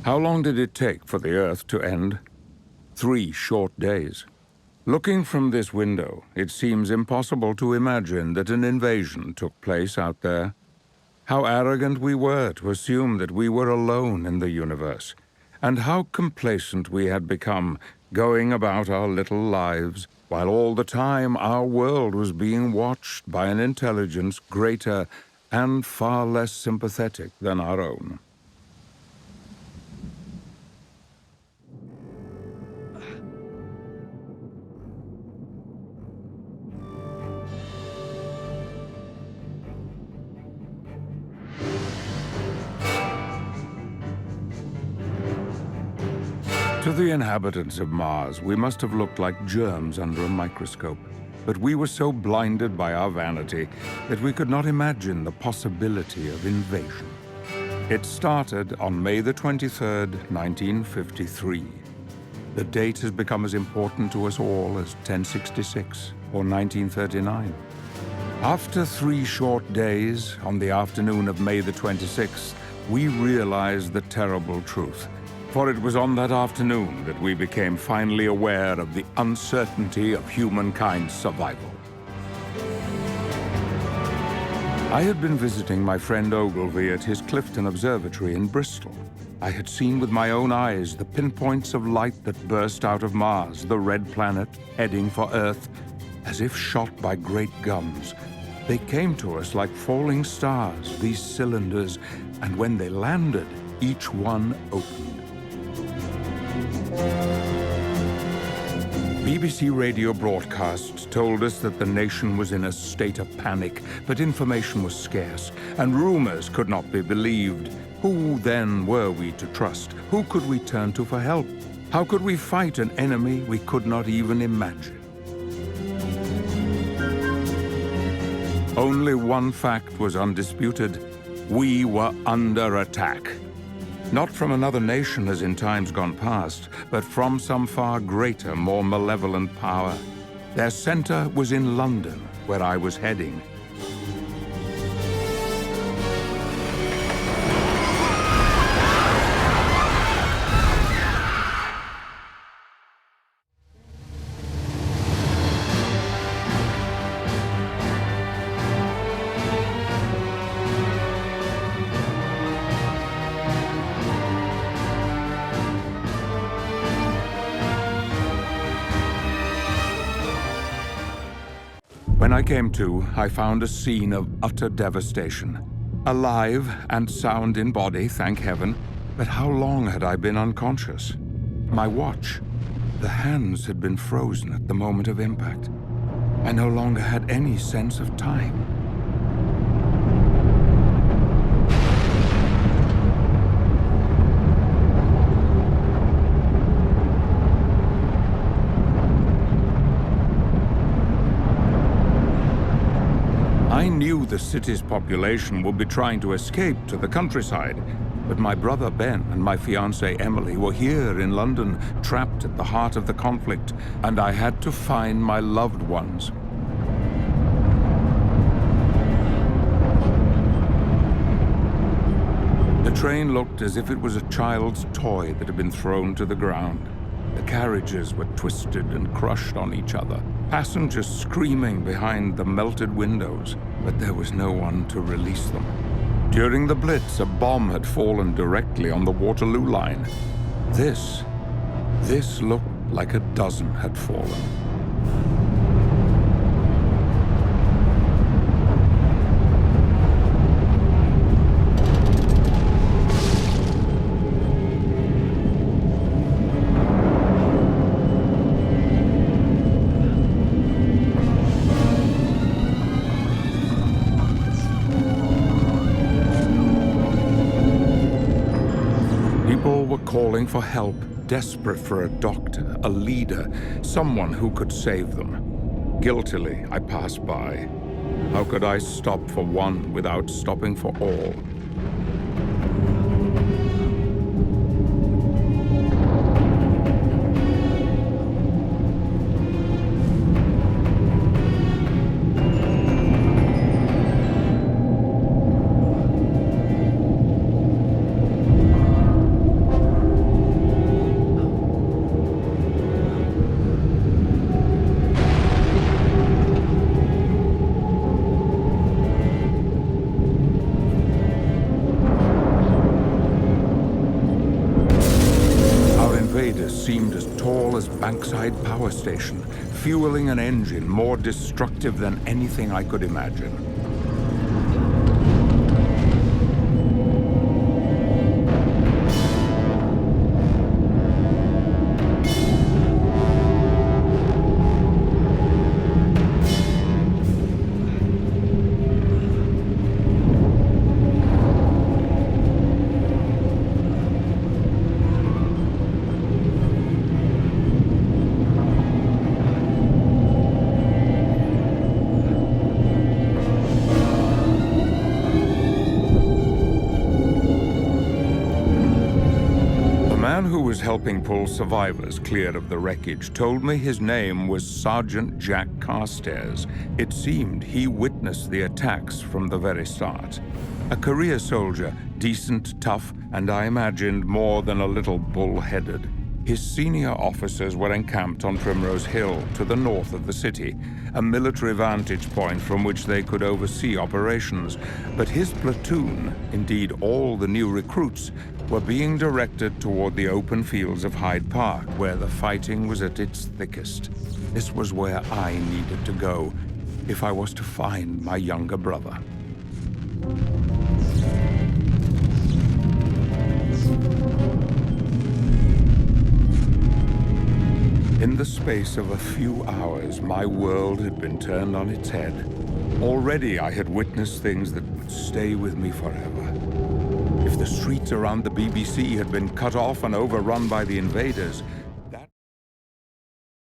How long did it take for the Earth to end? 3 short days. Looking from this window, it seems impossible to imagine that an invasion took place out there. How arrogant we were to assume that we were alone in the universe, and how complacent we had become, going about our little lives, while all the time our world was being watched by an intelligence greater and far less sympathetic than our own. To the inhabitants of Mars, we must have looked like germs under a microscope. But we were so blinded by our vanity that we could not imagine the possibility of invasion. It started on May the 23rd, 1953. The date has become as important to us all as 1066 or 1939. After 3 short days, on the afternoon of May the 26th, we realized the terrible truth. For it was on that afternoon that we became finally aware of the uncertainty of humankind's survival. I had been visiting my friend Ogilvy at his Clifton Observatory in Bristol. I had seen with my own eyes the pinpoints of light that burst out of Mars, the red planet, heading for Earth, as if shot by great guns. They came to us like falling stars, these cylinders, and when they landed, each one opened. BBC radio broadcasts told us that the nation was in a state of panic, but information was scarce, and rumors could not be believed. Who then were we to trust? Who could we turn to for help? How could we fight an enemy we could not even imagine? Only one fact was undisputed. We were under attack. Not from another nation as in times gone past, but from some far greater, more malevolent power. Their center was in London, where I was heading. When I came to, I found a scene of utter devastation. Alive and sound in body, thank heaven, but how long had I been unconscious? My watch, the hands had been frozen at the moment of impact. I no longer had any sense of time. I knew the city's population would be trying to escape to the countryside, but my brother Ben and my fiancée Emily were here in London, trapped at the heart of the conflict, and I had to find my loved ones. The train looked as if it was a child's toy that had been thrown to the ground. The carriages were twisted and crushed on each other, passengers screaming behind the melted windows, but there was no one to release them. During the Blitz, a bomb had fallen directly on the Waterloo line. This looked like a dozen had fallen. People were calling for help, desperate for a doctor, a leader, someone who could save them. Guiltily, I passed by. How could I stop for one without stopping for all? bankside power station, fueling an engine more destructive than anything I could imagine. The man who was helping pull survivors clear of the wreckage told me his name was Sergeant Jack Carstairs. It seemed he witnessed the attacks from the very start. A career soldier, decent, tough, and I imagined more than a little bull-headed. His senior officers were encamped on Primrose Hill to the north of the city, a military vantage point from which they could oversee operations. But his platoon, indeed all the new recruits, were being directed toward the open fields of Hyde Park, where the fighting was at its thickest. This was where I needed to go if I was to find my younger brother. In the space of a few hours, my world had been turned on its head. Already I had witnessed things that would stay with me forever. If the streets around the BBC had been cut off and overrun by the invaders,